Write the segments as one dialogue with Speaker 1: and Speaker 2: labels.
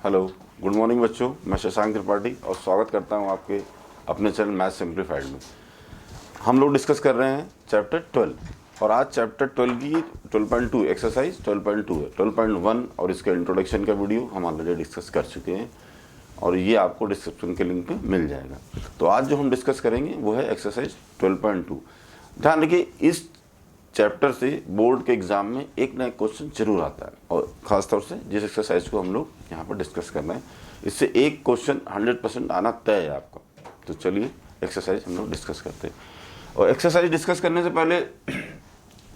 Speaker 1: Hello, good morning बच्चों। मैं शशांक त्रिपाठी और स्वागत करता हूं आपके अपने चैनल मैथ सिंप्लीफाइड में। हम लोग डिस्कस कर रहे हैं चैप्टर 12 और आज चैप्टर 12 की 12.2 एक्सरसाइज 12.2 है। 12.1 और इसके इंट्रोडक्शन का वीडियो हम ऑलरेडी डिस्कस कर चुके हैं और ये आपको डिस्क्रिप्शन के लिंक पे मिल जाएगा। तो आज जो हम डिस्कस करेंगे वो है एक्सरसाइज 12.2। ध्यान रखिए, इस चैप्टर से बोर्ड के एग्जाम में एक ना एक क्वेश्चन जरूर आता है और ख़ासतौर से जिस एक्सरसाइज को हम लोग यहाँ पर डिस्कस कर रहे हैं इससे एक क्वेश्चन 100% आना तय है आपका। तो चलिए एक्सरसाइज हम लोग डिस्कस करते हैं। और एक्सरसाइज डिस्कस करने से पहले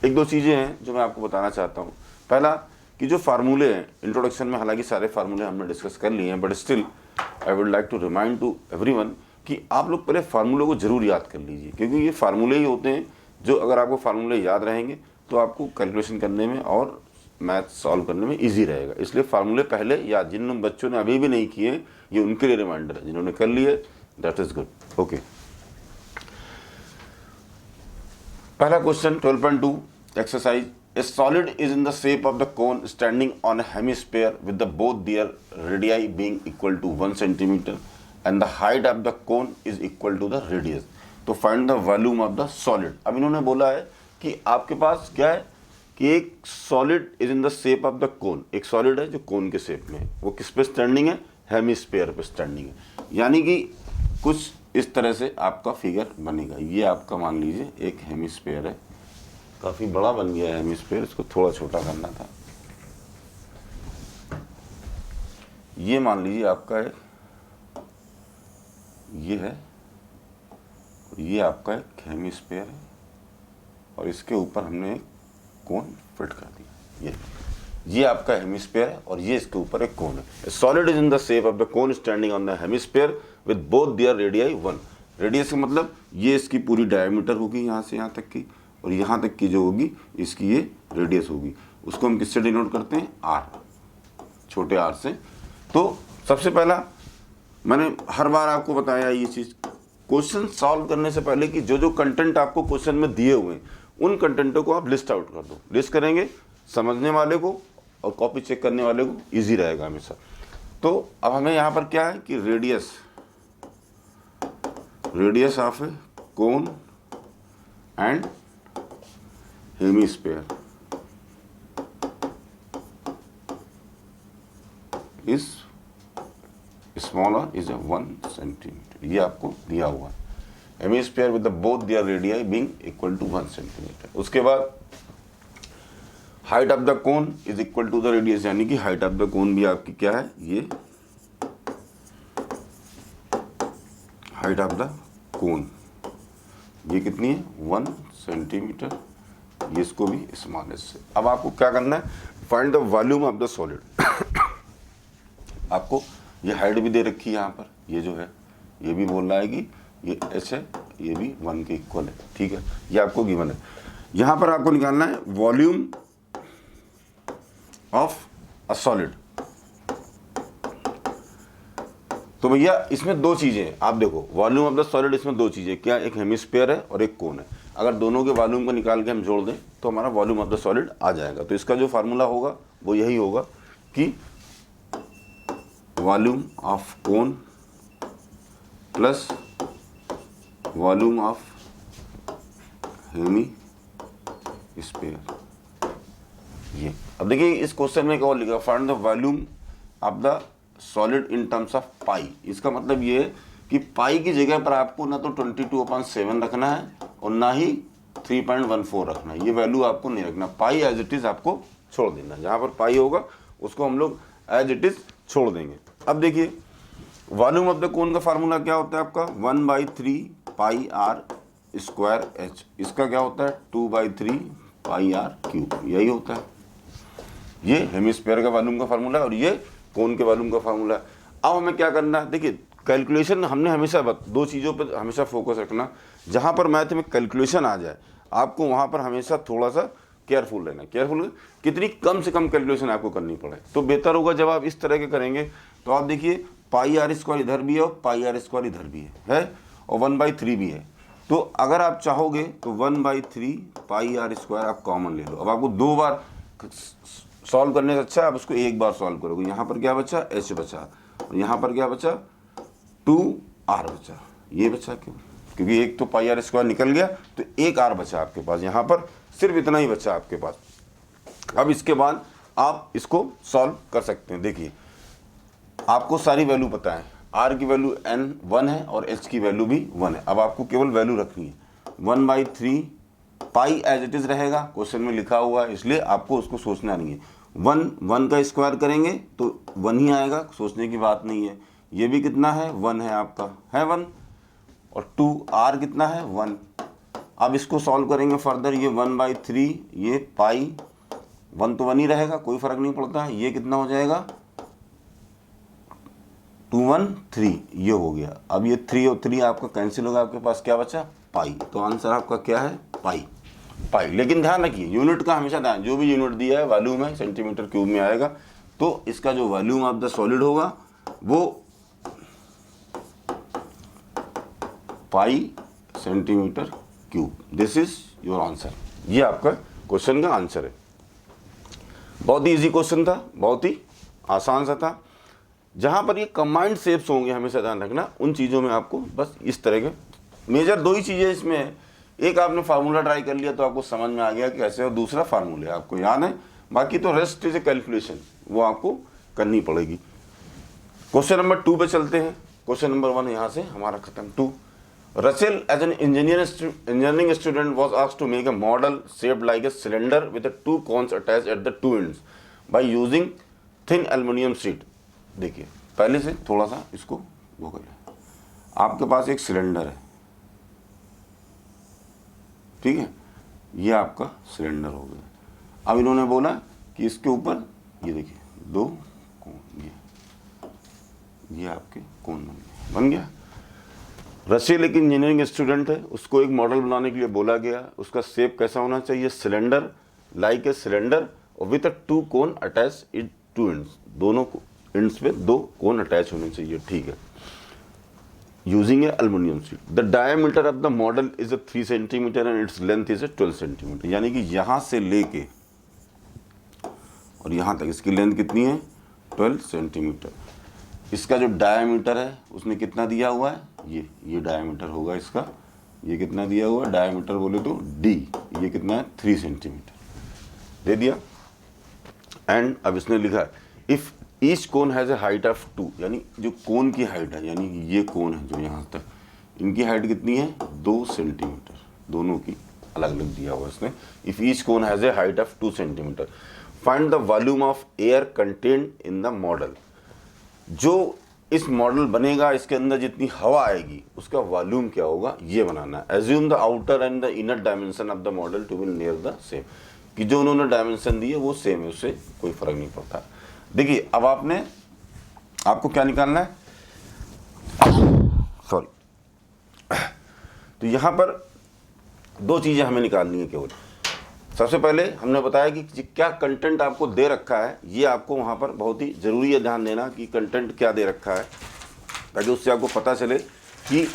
Speaker 1: एक दो चीज़ें हैं जो मैं आपको बताना चाहता हूँ। पहला कि जो फार्मूले हैं इंट्रोडक्शन में, हालांकि सारे फार्मूले हमने डिस्कस कर लिए हैं, but still I would like to remind to everyone कि आप लोग पहले फार्मूलों को जरूर याद कर लीजिए, क्योंकि ये फार्मूले ही होते हैं जो अगर आपको फार्मूले याद रहेंगे तो आपको कैलकुलेशन करने में और मैथ सॉल्व करने में इजी रहेगा। इसलिए फार्मूले पहले याद, जिन बच्चों ने अभी भी नहीं किए ये उनके लिए रिमाइंडर है, जिन्होंने कर लिए दैट इज गुड। ओके, पहला question 12.2 exercise. A solid is in the shape of the cone standing on a hemisphere with the both their radii being equal to 1 centimetre and the height of the cone is equal to the radius. तो find the volume of the solid. अब इन्होंने बोला है कि आपके पास क्या है कि एक solid is in the shape of the कोन, एक सॉलिड है जो कोन के शेप में है, वो किस पे स्टैंडिंग है? हेमिस्फीयर पे स्टैंडिंग है। यानी कि कुछ इस तरह से आपका फिगर बनेगा। ये आपका मान लीजिए एक हेमिस्फीयर है, काफी बड़ा बन गया है हेमिस्फीयर, इसको थोड़ा छोटा करना था। ये मान लीजिए आपका है, ये है, ये आपका एक हेमिस्फीयर है और इसके ऊपर हमने एक कोन फिट कर दिया। ये आपका हेमिस्फीयर है और ये इसके ऊपर एक कोन है। Solid is in the shape of the cone standing on the hemisphere with both their radii 1। Radius का मतलब ये इसकी पूरी डायमीटर होगी यहाँ से यहाँ तक की, और यहाँ तक की जो होगी इसकी ये रेडियस होगी। उसको हम किससे डिनोट करते हैं? आर, छोटे आर से। तो सबसे पहला मैंने हर बार आपको बताया ये चीज़, क्वेश्चन सॉल्व करने से पहले कि जो जो कंटेंट आपको क्वेश्चन में दिए हुए हैं उन कंटेंटों को आप लिस्ट आउट कर दो। लिस्ट करेंगे समझने वाले को और कॉपी चेक करने वाले को इजी रहेगा हमेशा। तो अब हमें यहाँ पर क्या है कि radius of a cone and hemisphere is smaller is 1 centimetre. ये आपको दिया हुआ है। Hemisphere with the both their radii being equal to 1 centimetre. उसके बाद height of the cone is equal to the radius, यानी कि हाइट ऑफ द कोन भी आपकी क्या है? ये हाइट ऑफ द कोन ये कितनी है? 1 सेंटीमीटर। ये इसको भी स्मॉलेस्ट से। अब आपको क्या करना है? Find the volume of the solid. आपको ये हाइट भी दे रखी है यहाँ पर, ये जो है ये भी बोल रहा है कि ये h है, ये भी 1 के इक्वल है। ठीक है, ये आपको गिवन है। यहाँ पर आपको निकालना है वॉल्यूम ऑफ अ सॉलिड। तो भैया इसमें दो चीज़ें हैं, आप देखो वॉल्यूम ऑफ द सॉलिड, इसमें दो चीज़ें क्या? एक हेमिस्फीयर है और एक कोन है। अगर दोनों के वॉल्यूम को निकाल के हम जोड़ दें तो हमारा वॉल्यूम ऑफ द सॉलिड आ जाएगा। तो इसका जो फार्मूला होगा वो यही होगा कि volume of cone plus volume of hemisphere. ये अब देखिए इस क्वेश्चन में क्या और लिखा? Find the volume of the solid in terms of pi. इसका मतलब ये है कि पाई की जगह पर आपको ना तो 22/7 रखना है और ना ही 3.14 रखना है। ये वैल्यू आपको नहीं रखना, पाई एज इट इज आपको छोड़ देना। जहाँ पर पाई होगा उसको हम लोग एज इट इज छोड़ देंगे। अब देखिए वॉल्यूम ऑफ द कोन का फार्मूला क्या होता है आपका? 1/3 पाई आर स्क्वायर एच। इसका क्या होता है? 2/3 पाई आर क्यूब। यही होता है, ये हेमिस्फीयर का वॉल्यूम का फार्मूला है और ये कोन के वॉल्यूम का फार्मूला है। अब हमें क्या करना है? देखिए कैलकुलेशन हमने हमेशा दो चीज़ों पर हमेशा फोकस रखना। जहाँ पर मैथ में कैलकुलेशन आ जाए आपको वहाँ पर हमेशा थोड़ा सा केयरफुल रहना। केयरफुल कितनी कम से कम कैलकुलेशन आपको करनी पड़े तो बेहतर होगा। जब आप इस तरह के करेंगे तो आप देखिए पाई आर स्क्वायर इधर भी है और पाई आर स्क्वायर इधर भी है और 1/3 भी है। तो अगर आप चाहोगे तो 1/3 पाई आर स्क्वायर आप कॉमन ले लो। अब आपको दो बार सॉल्व करने से अच्छा आप उसको एक बार सॉल्व करोगे। यहाँ पर क्या बचा, h बचा, और यहाँ पर क्या बचा, 2r बचा। ये बचा क्यों, क्योंकि एक तो पाई आर स्क्वायर निकल गया, तो एक r बचा आपके पास, यहाँ पर सिर्फ इतना ही बचा आपके पास। अब इसके बाद आप इसको सॉल्व कर सकते हैं। देखिए आपको सारी वैल्यू पता है, r की वैल्यू n 1 है और h की वैल्यू भी 1 है। अब आपको केवल वैल्यू रखनी है, 1/3 पाई एज इट इज रहेगा, क्वेश्चन में लिखा हुआ है, इसलिए आपको उसको सोचना नहीं है। 1 का स्क्वायर करेंगे तो 1 ही आएगा, सोचने की बात नहीं है। ये भी कितना है, 1 है आपका, है 1, और 2r कितना है, 1। अब इसको सॉल्व करेंगे फर्दर, ये 1/3, ये पाई, 1 तो 1 ही रहेगा, कोई फर्क नहीं पड़ता है। ये कितना हो जाएगा, 213, ये हो गया। अब ये 3 और 3 आपका कैंसिल होगा, आपके पास क्या बचा, पाई। तो आंसर आपका क्या है, पाई। लेकिन ध्यान रखिए यूनिट का हमेशा ध्यान, जो भी यूनिट दिया है वॉल्यूम है, सेंटीमीटर क्यूब में आएगा, तो इसका जो वॉल्यूम ऑफ द सॉलिड होगा वो पाई centimetre cube. This is your answer. ये आपका क्वेश्चन का आंसर है। बहुत ही इजी क्वेश्चन था, बहुत ही आसान सा था। जहाँ पर ये कंबाइंड शेप्स होंगे हमेशा ध्यान रखना, उन चीज़ों में आपको बस इस तरह के मेजर 2 ही चीज़ें इसमें है। एक आपने फार्मूला ट्राई कर लिया तो आपको समझ में आ गया कि कैसे, और दूसरा फार्मूला आपको याद है, बाकी तो रेस्ट इज ए कैलकुलेशन, वो आपको करनी पड़ेगी। क्वेश्चन नंबर 2 पे चलते हैं। क्वेश्चन नंबर 1 यहाँ से हमारा खत्म। 2, Russell as an engineering student was asked to make a model shaped like a cylinder with the 2 cones attached at the 2 ends by using thin aluminum sheet। देखिए पहले से थोड़ा सा इसको वो कर लें। आपके पास एक सिलेंडर है, ठीक है, ये आपका सिलेंडर हो गया। अब इन्होंने बोला कि इसके ऊपर ये देखिए 2 कोन, ये आपके कोन बन गया। रसेल एक इंजीनियरिंग स्टूडेंट है, उसको एक मॉडल बनाने के लिए बोला गया। उसका शेप कैसा होना चाहिए, cylinder, like a cylinder with a 2 cone attach it 2 ends, दोनों एंड्स पे 2 कोन अटैच होने चाहिए, ठीक है। Using A aluminium sheet, the diameter of the model is 3 centimetre and its length is 12 centimetre. यानी कि यहाँ से लेके और यहाँ तक इसकी लेंथ कितनी है, 12 सेंटीमीटर। इसका जो डायमीटर है उसने कितना दिया हुआ है, ये डायमीटर होगा इसका, ये कितना दिया हुआ है डायमीटर बोले तो d, ये कितना है 3 सेंटीमीटर दे दिया। एंड अब इसने लिखा है if each cone has a height of 2, यानी जो कोन की हाइट है, यानी कि ये कोन है जो यहाँ तक, इनकी हाइट कितनी है 2 सेंटीमीटर, दोनों की अलग अलग दिया हुआ इसने। If each cone has a height of 2 centimetre, find the volume of air contained in the model. जो इस मॉडल बनेगा, इसके अंदर जितनी हवा आएगी उसका वॉल्यूम क्या होगा, ये बनाना है। Assume the outer and the inner dimension of the model to be near the same, कि जो उन्होंने डायमेंशन दिए वो सेम है, उससे कोई फर्क नहीं पड़ता। देखिए अब आपको क्या निकालना है, सॉरी, तो यहाँ पर 2 चीज़ें हमें निकालनी है केवल। सबसे पहले हमने बताया कि क्या कंटेंट आपको दे रखा है, ये आपको वहाँ पर बहुत ही ज़रूरी है ध्यान देना कि कंटेंट क्या दे रखा है, ताकि उससे आपको पता चले कि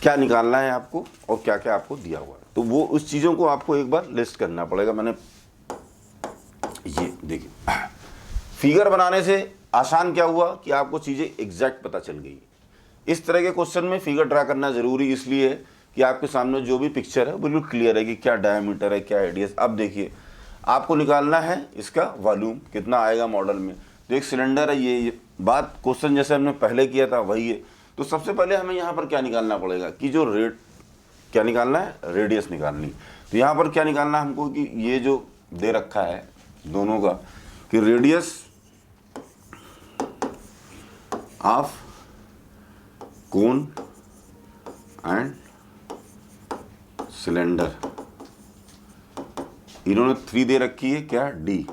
Speaker 1: क्या निकालना है आपको और क्या क्या आपको दिया हुआ है। तो वो उस चीज़ों को आपको एक बार लिस्ट करना पड़ेगा। मैंने ये देखिए फिगर बनाने से आसान क्या हुआ कि आपको चीज़ें एग्जैक्ट पता चल गई। इस तरह के क्वेश्चन में फिगर ड्रा करना ज़रूरी इसलिए है कि आपके सामने जो भी पिक्चर है बिल्कुल क्लियर है कि क्या डायमीटर है, क्या रेडियस। अब देखिए आपको निकालना है इसका वॉल्यूम कितना आएगा मॉडल में। तो एक सिलेंडर है, ये बात क्वेश्चन जैसे हमने पहले किया था वही है। तो सबसे पहले हमें यहाँ पर क्या निकालना पड़ेगा कि जो क्या निकालना है, रेडियस निकालनी। तो यहाँ पर क्या निकालना है हमको कि ये जो दे रखा है दोनों का कि radius of cone and cylinder, इन्होंने 3 दे रखी है क्या, d।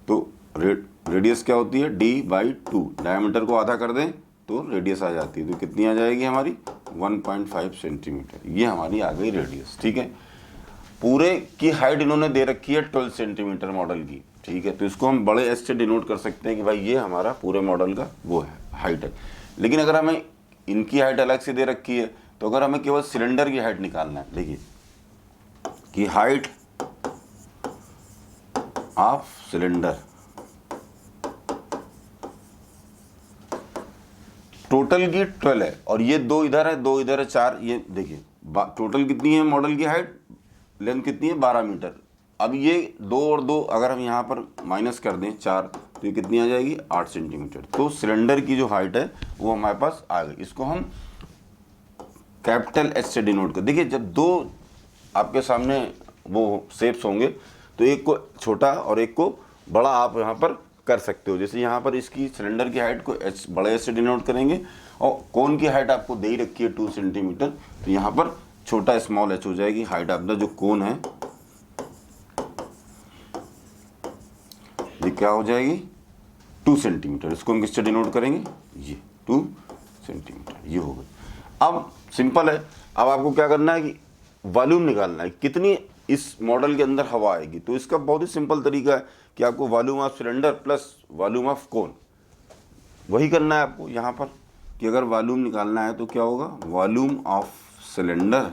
Speaker 1: तो रेडियस क्या होती है d/2, डायमीटर को आधा कर दें तो रेडियस आ जाती है। तो कितनी आ जाएगी हमारी 1.5 सेंटीमीटर, ये हमारी आ गई रेडियस, ठीक है। पूरे की हाइट इन्होंने दे रखी है 12 सेंटीमीटर मॉडल की, ठीक है। तो इसको हम बड़े एस से डिनोट कर सकते हैं कि भाई ये हमारा पूरे मॉडल का वो है हाइट है। लेकिन अगर हमें इनकी हाइट अलग से दे रखी है, तो अगर हमें केवल सिलेंडर की हाइट निकालना है, देखिए कि हाइट ऑफ सिलेंडर, टोटल की 12 है और ये 2 इधर है 2 इधर है 4, ये देखिए टोटल कितनी है मॉडल की हाइट, लेंथ कितनी है 12 मीटर। अब ये 2 और 2 अगर हम यहाँ पर माइनस कर दें 4 तो ये कितनी आ जाएगी 8 सेंटीमीटर। तो सिलेंडर की जो हाइट है वो हमारे पास आ गई। इसको हम कैपिटल एच से डिनोट कर, देखिए जब 2 आपके सामने वो शेप्स होंगे तो एक को छोटा और एक को बड़ा आप यहाँ पर कर सकते हो। जैसे यहाँ पर इसकी सिलेंडर की हाइट को एच बड़े एच से डिनोट करेंगे और कोन की हाइट आपको दे ही रखी है 2 सेंटीमीटर, तो यहाँ पर छोटा स्मॉल एच हो जाएगी। हाइट ऑफ द जो कोन है ये क्या हो जाएगी 2 सेंटीमीटर। इसको हम किससे डिनोट करेंगे, ये 2 सेंटीमीटर, ये हो गई। अब सिंपल है, अब आपको क्या करना है कि वॉल्यूम निकालना है, कितनी इस मॉडल के अंदर हवा आएगी। तो इसका बहुत ही सिंपल तरीका है कि आपको volume of cylinder plus volume of कोन वही करना है आपको यहाँ पर, कि अगर वॉल्यूम निकालना है तो क्या होगा volume of cylinder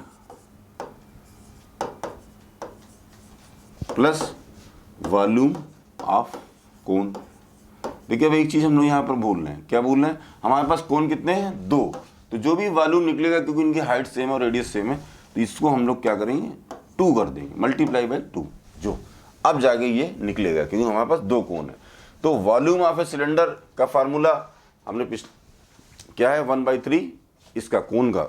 Speaker 1: plus volume of cone. देखिए अब एक चीज़ हम लोग यहाँ पर भूल रहे हैं, क्या भूल रहे हैं, हमारे पास कोन कितने हैं 2, तो जो भी वॉल्यूम निकलेगा क्योंकि इनकी हाइट सेम और रेडियस सेम है तो इसको हम लोग क्या करेंगे 2 कर देंगे, मल्टीप्लाई बाई 2, जो अब जाके ये निकलेगा क्योंकि हमारे पास 2 कोन है। तो वॉल्यूम ऑफ ए सिलेंडर का फार्मूला हमने क्या है 1/3 इसका कोन का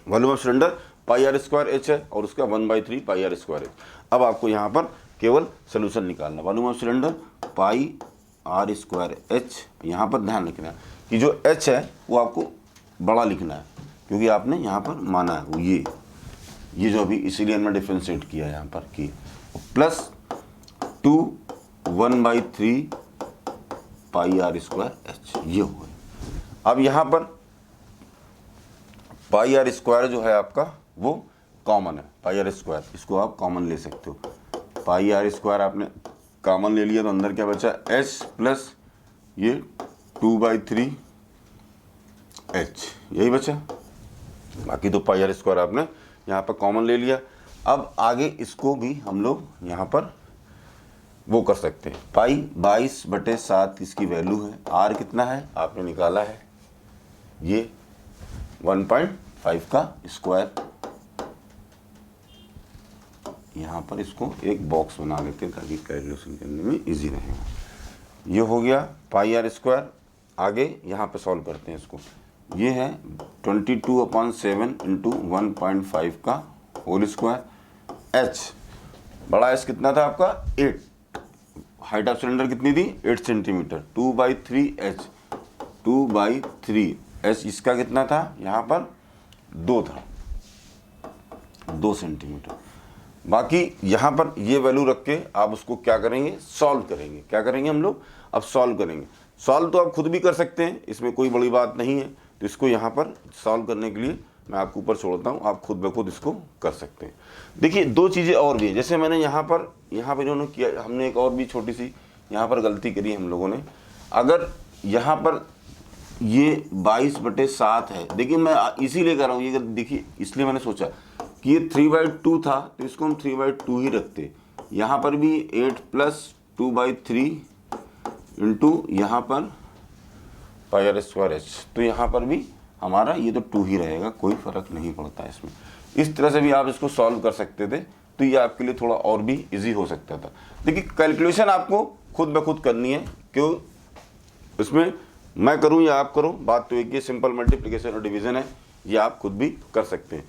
Speaker 1: volume of cylinder pi r square h है और उसका 1/3 पाई आर स्क्वायर एच। अब आपको यहाँ पर केवल सोल्यूशन निकालना, volume of cylinder pi r square h. यहाँ पर ध्यान रखना है कि जो एच है वो आपको बड़ा लिखना है क्योंकि आपने यहाँ पर माना है वो ये जो अभी इसीलिए हमने डिफ्रेंशिएट किया यहाँ पर कि plus 2 1/3 pi r square h, ये हो गया। अब यहाँ पर पाई आर स्क्वायर जो है आपका वो कॉमन है, पाई आर स्क्वायर इसको आप कॉमन ले सकते हो। पाई आर स्क्वायर आपने कॉमन ले लिया तो अंदर क्या बचा एच प्लस ये 2/3 एच, यही बचा। बाकी तो पाई आर स्क्वायर आपने यहाँ पर कॉमन ले लिया। अब आगे इसको भी हम लोग यहाँ पर वो कर सकते हैं, पाई 22/7 इसकी वैल्यू है, आर कितना है आपने निकाला है ये 1.5 का स्क्वायर। यहाँ पर इसको एक बॉक्स बना लेते हैं ताकि कैलकुलेशन करने में इजी रहेगा। ये हो गया पाई आर स्क्वायर। आगे यहाँ पे सॉल्व करते हैं इसको, ये है 22/7 इंटू 1.5 का होल स्क्वायर। एच बड़ा एच कितना था आपका 8, हाइट ऑफ सिलेंडर कितनी थी 8 सेंटीमीटर, 2/3 एच, 2/3 एच इसका कितना था यहाँ पर 2 था, 2 सेंटीमीटर। बाकी यहाँ पर ये वैल्यू रख के आप उसको क्या करेंगे सॉल्व करेंगे। क्या करेंगे हम लोग अब सॉल्व करेंगे। सॉल्व तो आप खुद भी कर सकते हैं, इसमें कोई बड़ी बात नहीं है। तो इसको यहाँ पर सॉल्व करने के लिए मैं आपको ऊपर छोड़ता हूँ, आप खुद ब खुद इसको कर सकते हैं। देखिए 2 चीज़ें और भी हैं, जैसे मैंने यहाँ पर इन्होंने किया, हमने एक और भी छोटी सी यहाँ पर गलती करी हम लोगों ने। अगर यहाँ पर ये 22/7 है, देखिए मैं इसीलिए कर रहा हूँ ये, देखिए इसलिए मैंने सोचा कि ये 3/2 था तो इसको हम 3/2 ही रखते। यहाँ पर भी 8 प्लस 2/3 इंटू यहाँ पर पाई आर स्क्वायर एच, तो यहाँ पर भी हमारा ये तो 2 ही रहेगा, कोई फ़र्क नहीं पड़ता इसमें। इस तरह से भी आप इसको सॉल्व कर सकते थे तो ये आपके लिए थोड़ा और भी इजी हो सकता था। देखिए कैलकुलेशन आपको खुद ब खुद करनी है, क्यों इसमें मैं करूं या आप करो बात तो एक ही, सिंपल मल्टीप्लिकेशन और डिवीजन है, ये आप खुद भी कर सकते हैं।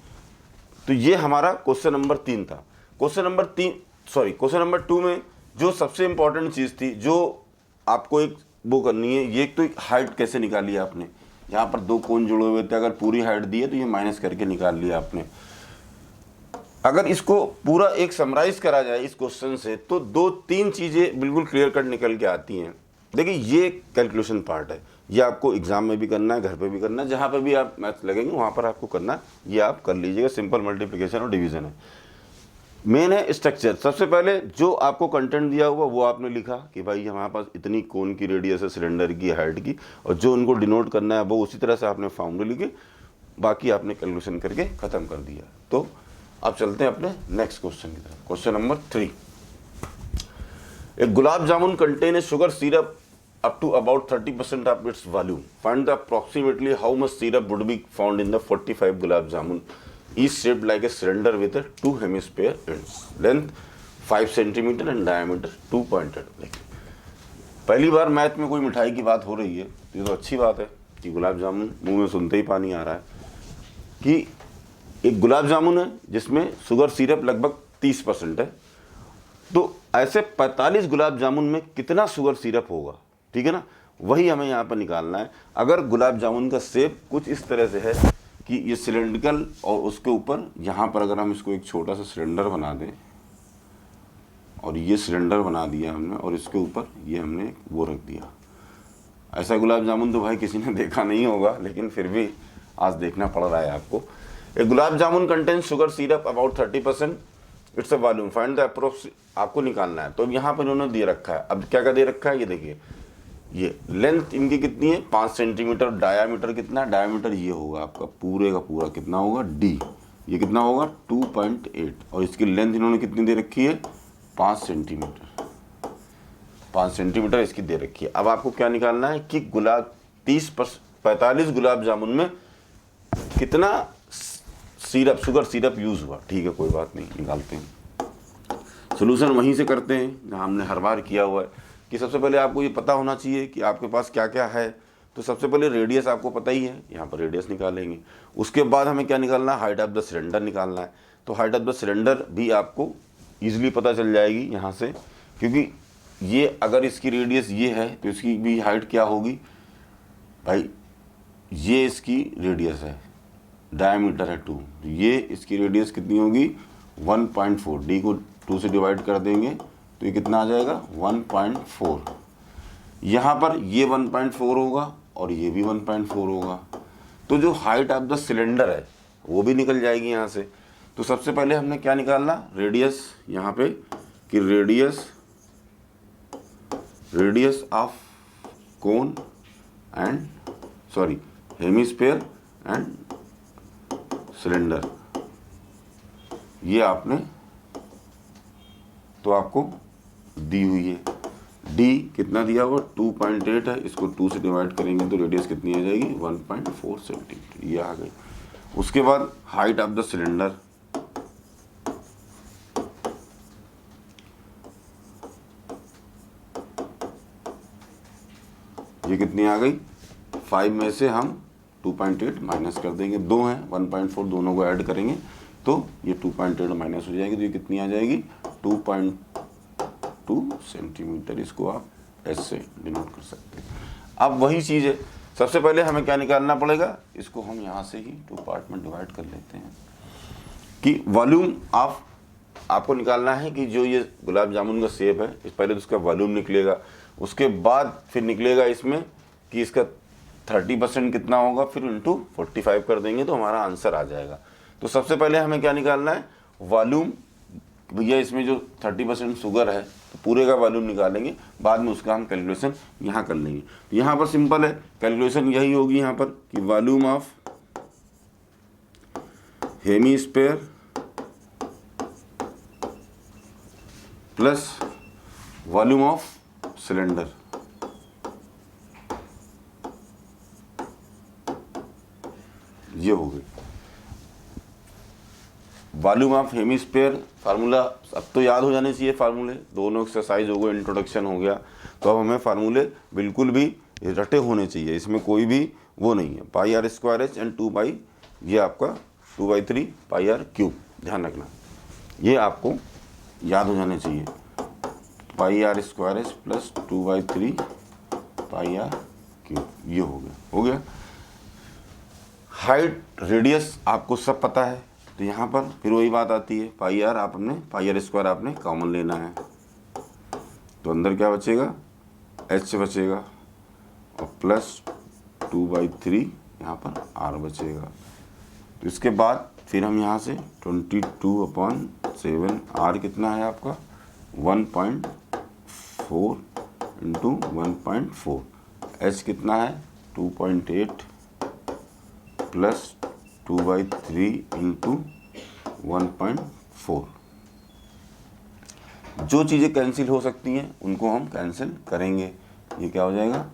Speaker 1: तो ये हमारा क्वेश्चन नंबर 3 था। क्वेश्चन नंबर 2 में जो सबसे इंपॉर्टेंट चीज़ थी जो आपको एक वो करनी है, ये तो हाइट कैसे निकाली आपने, यहाँ पर 2 कोण जुड़े हुए थे, अगर पूरी हाइट दी है तो ये माइनस करके निकाल लिया आपने। अगर इसको पूरा एक समराइज करा जाए इस क्वेश्चन से तो 2-3 चीज़ें बिल्कुल क्लियर कट निकल के आती हैं। देखिए ये कैलकुलेशन पार्ट है, ये आपको एग्जाम में भी करना है, घर पे भी करना है, जहाँ पे भी आप मैथ्स लगेंगे वहाँ पर आपको करना है, ये आप कर लीजिएगा। सिंपल मल्टीप्लिकेशन और डिवीजन है। मेन है स्ट्रक्चर। सबसे पहले जो आपको कंटेंट दिया हुआ वो आपने लिखा कि भाई हमारे पास इतनी कोन की रेडियस है सिलेंडर की हाइट की, और जो उनको डिनोट करना है वो उसी तरह से आपने फॉर्मूले लिखे, बाकी आपने कैलकुलेशन करके ख़त्म कर दिया। तो अब चलते हैं अपने नेक्स्ट क्वेश्चन की तरफ। Question number 3। एक gulab jamun contain a sugar syrup up to about 30% of its volume. Find the approximately how much syrup would be found in the 45 gulab jamun, each shaped like a cylinder with a 2 hemisphere ends, length 5 centimeter and diameter 2.8. पहली बार math में कोई मिठाई की बात हो रही है, ये तो अच्छी बात है कि गुलाब जामुन मुंह में सुनते ही पानी आ रहा है कि एक गुलाब जामुन है जिसमें शुगर सिरप लगभग 30% है। तो ऐसे 45 गुलाब जामुन में कितना शुगर सिरप होगा, ठीक है ना, वही हमें यहाँ पर निकालना है। अगर गुलाब जामुन का शेप कुछ इस तरह से है कि ये सिलेंड्रिकल और उसके ऊपर यहाँ पर अगर हम इसको एक छोटा सा सिलेंडर बना दें और ये सिलेंडर बना दिया हमने और इसके ऊपर ये हमने वो रख दिया, ऐसा गुलाब जामुन तो भाई किसी ने देखा नहीं होगा, लेकिन फिर भी आज देखना पड़ रहा है आपको। एक gulab jamun contain sugar syrup about 30%, it's a volume, find the approx, आपको निकालना है। तो यहाँ पर इन्होंने दे रखा है, अब क्या क्या दे रखा है ये देखिए, ये लेंथ इनकी कितनी है 5 सेंटीमीटर, डायामीटर कितना, डायामीटर ये होगा आपका पूरे का पूरा कितना होगा d, ये कितना होगा 2.8, और इसकी लेंथ इन्होंने कितनी दे रखी है 5 सेंटीमीटर, 5 सेंटीमीटर इसकी दे रखी है। अब आपको क्या निकालना है कि 45 गुलाब जामुन में कितना सिरप, शुगर सिरप यूज हुआ। ठीक है, कोई बात नहीं, निकालते हैं। सोल्यूशन वहीं से करते हैं जहाँ हमने हर बार किया हुआ है कि सबसे पहले आपको ये पता होना चाहिए कि आपके पास क्या क्या है। तो सबसे पहले रेडियस आपको पता ही है, यहाँ पर रेडियस निकालेंगे। उसके बाद हमें क्या निकालना है, हाइट ऑफ द सिलेंडर निकालना है। तो हाइट ऑफ द सिलेंडर भी आपको ईजिली पता चल जाएगी यहाँ से, क्योंकि ये अगर इसकी रेडियस ये है तो इसकी भी हाइट क्या होगी भाई, ये इसकी रेडियस है, डायमीटर है 2, ये इसकी रेडियस कितनी होगी 1.4, डी को 2 से डिवाइड कर देंगे तो ये कितना आ जाएगा 1.4। यहाँ पर ये 1.4 होगा और ये भी 1.4 होगा। तो जो हाइट ऑफ द सिलेंडर है वो भी निकल जाएगी यहाँ से। तो सबसे पहले हमने क्या निकालना, रेडियस, यहाँ पे कि radius of cone and hemisphere and cylinder, ये आपने तो आपको दी हुई है। डी कितना दिया हुआ 2.8 है, इसको 2 से डिवाइड करेंगे तो रेडियस कितनी आ जाएगी 1.4 सेंटीमीटर, ये आ गई। उसके बाद हाइट ऑफ द सिलेंडर, ये कितनी आ गई 5 में से हम 2.8 माइनस कर देंगे, 2 हैं 1.4, दोनों को ऐड करेंगे तो ये 2.8 माइनस हो जाएगी, तो ये कितनी आ जाएगी 2.2 सेंटीमीटर। इसको आप एस से डिनोट कर सकते हैं। अब वही चीज़ है, सबसे पहले हमें क्या निकालना पड़ेगा, इसको हम यहाँ से ही 2 पार्ट में डिवाइड कर लेते हैं कि वॉल्यूम ऑफ, आपको निकालना है कि जो ये गुलाब जामुन का शेप है, इस पहले तो उसका वॉल्यूम निकलेगा, उसके बाद फिर निकलेगा इसमें कि इसका 30% कितना होगा, फिर इंटू 45 कर देंगे तो हमारा आंसर आ जाएगा। तो सबसे पहले हमें क्या निकालना है, वॉल्यूम, भैया इसमें जो 30% शुगर है तो पूरे का वॉल्यूम निकालेंगे, बाद में उसका हम कैलकुलेशन यहाँ कर लेंगे। यहाँ पर सिंपल है, कैलकुलेशन यही होगी यहाँ पर कि volume of hemisphere plus volume of cylinder, ये हो गई। वॉल्यूम ऑफ हेमिस्फीयर फार्मूला अब तो याद हो जाने चाहिए, फार्मूले दोनों एक्सरसाइज हो गए, इंट्रोडक्शन हो गया, तो अब हमें फार्मूले बिल्कुल भी रटे होने चाहिए, इसमें कोई भी वो नहीं है। पाई आर स्क्वायर एच एंड 2 पाई, ये आपका 2/3 पाई आर क्यूब, ध्यान रखना ये आपको याद हो जाने चाहिए। Pi r square h plus 2/3 pi r cube, ये हो गया। हाइट रेडियस आपको सब पता है, तो यहाँ पर फिर वही बात आती है, पाई आर स्क्वायर आपने कॉमन लेना है, तो अंदर क्या बचेगा एच बचेगा और प्लस 2/3 यहाँ पर आर बचेगा। तो इसके बाद फिर हम यहाँ से 22/7, आर कितना है आपका 1.4 इंटू 1.4, एच कितना है 2.8 प्लस 2/3 इंटू 1.4, जो चीज़ें कैंसिल हो सकती हैं उनको हम कैंसिल करेंगे। ये क्या हो जाएगा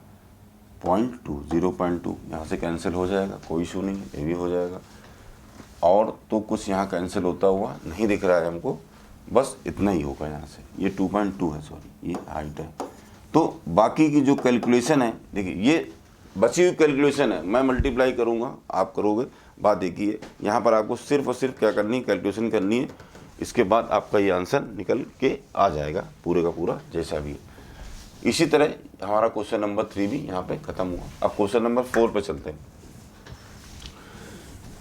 Speaker 1: 0.2, 0.2 यहाँ से कैंसिल हो जाएगा, कोई इशू नहीं, ये भी हो जाएगा। और तो कुछ यहाँ कैंसिल होता हुआ नहीं दिख रहा है हमको, बस इतना ही होगा यहाँ से। ये 2.2 है, सॉरी, ये हाइट है। तो बाकी की जो कैलकुलेशन है, देखिए ये बची हुई कैलकुलेशन है, मैं मल्टीप्लाई करूँगा, आप करोगे। बात देखिए यहाँ पर आपको सिर्फ और सिर्फ क्या करनी है, कैलकुलेशन करनी है। इसके बाद आपका ये आंसर निकल के आ जाएगा पूरे का पूरा जैसा भी है। इसी तरह हमारा क्वेश्चन नंबर 3 भी यहाँ पे खत्म हुआ। अब क्वेश्चन नंबर 4 पे चलते हैं।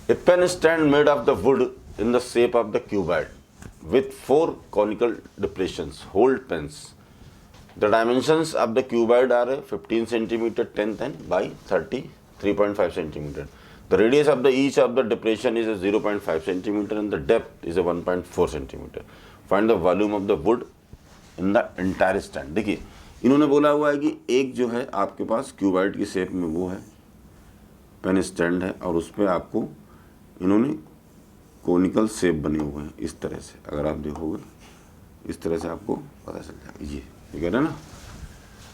Speaker 1: A pen stand made of the wood in the shape of the cuboid with 4 conical depressions hold pens. The dimensions of the cuboid are 15 centimeter 10 by 33.5 centimeter. The radius of each of the depression is 0.5 centimeter and the depth is 1.4 centimeter. Find the volume of the wood in the entire stand. देखिए इन्होंने बोला हुआ है कि एक जो है आपके पास क्यूबाइड की शेप में वो है पेन स्टैंड है, और उस पर आपको इन्होंने कोनिकल शेप बने हुए हैं इस तरह से। अगर आप देखोगे इस तरह से आपको पता चल जाएगा। ये कह रहे हैं ना,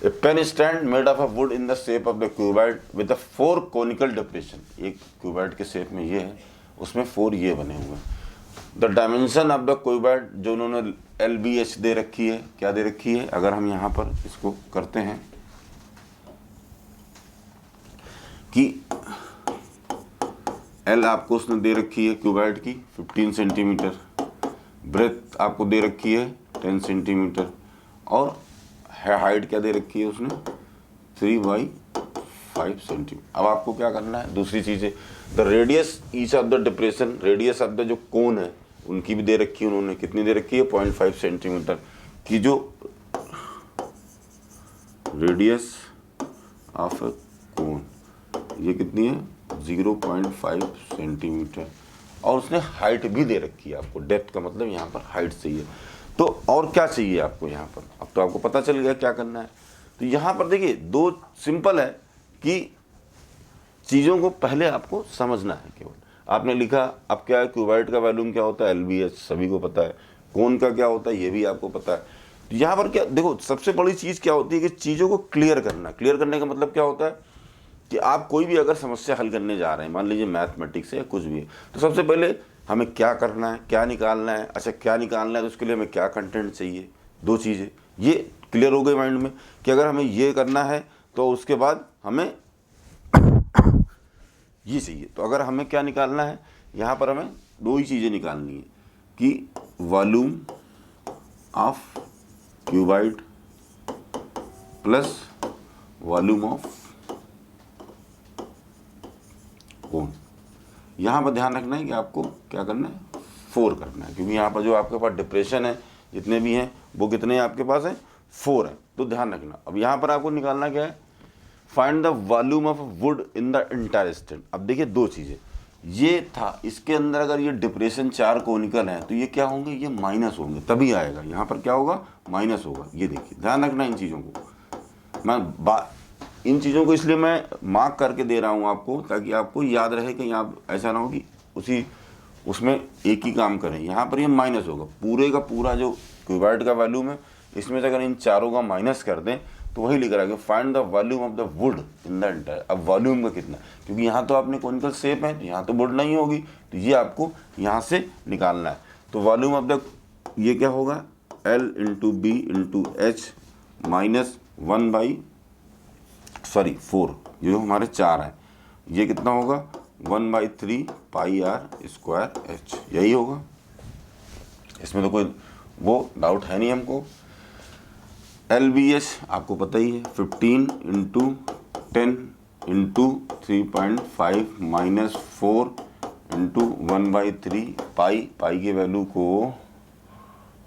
Speaker 1: a pen stand made of a wood in the shape of the cuboid with the 4 conical depression. एक क्यूबाइड के शेप में ये है, उसमें 4 ये बने हुए हैं। The dimension of the cuboid जो उन्होंने LBH दे रखी है, क्या दे रखी है, अगर हम यहाँ पर इसको करते हैं कि L आपको उसने दे रखी है क्यूबाइड की 15 सेंटीमीटर, ब्रेथ आपको दे रखी है 10 सेंटीमीटर, और हाइट क्या दे रखी है उसने 3/5 सेंटीमीटर। अब आपको क्या करना है, दूसरी चीज़ है the radius each of the depression, radius of the जो कोन है उनकी भी दे रखी है उन्होंने, कितनी दे रखी है 0.5 सेंटीमीटर की। जो रेडियस ऑफ कोन ये कितनी है 0.5 सेंटीमीटर, और उसने हाइट भी दे रखी है आपको। डेप्थ का मतलब यहाँ पर हाइट चाहिए। तो और क्या चाहिए आपको यहाँ पर, अब तो आपको पता चल गया क्या करना है। तो यहाँ पर देखिए दो सिंपल है कि चीज़ों को पहले आपको समझना है। केवल आपने लिखा, अब क्या है क्यूबाइड का वॉल्यूम क्या होता है LBH सभी को पता है, कोन का क्या होता है ये भी आपको पता है। तो यहाँ पर क्या देखो, सबसे बड़ी चीज़ क्या होती है कि चीज़ों को क्लियर करना। क्लियर करने का मतलब क्या होता है कि आप कोई भी अगर समस्या हल करने जा रहे हैं, मान लीजिए मैथमेटिक्स है या कुछ भी है, तो सबसे पहले हमें क्या करना है, क्या निकालना है। अच्छा क्या निकालना है तो उसके लिए हमें क्या कंटेंट चाहिए, 2 चीज़ें ये क्लियर हो गई माइंड में कि अगर हमें ये करना है तो उसके बाद हमें ये चाहिए। तो अगर हमें क्या निकालना है, यहाँ पर हमें 2 ही चीज़ें निकालनी है कि volume of cuboid plus volume of कोन। यहाँ पर ध्यान रखना है कि आपको क्या करना है 4 करना है, क्योंकि यहाँ पर जो आपके पास डिप्रेशन है जितने भी हैं वो कितने आपके पास हैं 4 हैं। तो ध्यान रखना। अब यहाँ पर आपको निकालना क्या है, find the volume of would in the entire stand. अब देखिए 2 चीज़ें, ये था इसके अंदर अगर ये डिप्रेशन 4 कोनिकल हैं तो ये क्या होंगे, ये माइनस होंगे, तभी आएगा। यहाँ पर क्या होगा माइनस होगा। ये देखिए ध्यान रखना इन चीज़ों को। इन चीज़ों को इसलिए मैं मार्क करके दे रहा हूँ आपको, ताकि आपको याद रहे कि आप ऐसा ना हो कि उसमें एक ही काम करें। यहाँ पर ये माइनस होगा, पूरे का पूरा जो क्यूबाइड का वॉल्यूम है इसमें से अगर इन चारों का माइनस कर दें तो वही लिख रहा है कि find the volume of the wood in the entire. अब वॉल्यूम का कितना, क्योंकि यहाँ तो आपने कॉनिकल शेप है तो यहाँ तो वुड नहीं होगी, तो ये आपको यहाँ से निकालना है। तो वॉल्यूम ऑफ द ये क्या होगा L into B into H minus 4, ये जो हमारे 4 हैं, ये कितना होगा 1/3 पाई r स्क्वायर h, यही होगा। इसमें तो कोई वो डाउट है नहीं हमको। LBH आपको पता ही है 15 इंटू 10 इंटू 3.5 माइनस 4 इंटू 1/3 पाई के वैल्यू को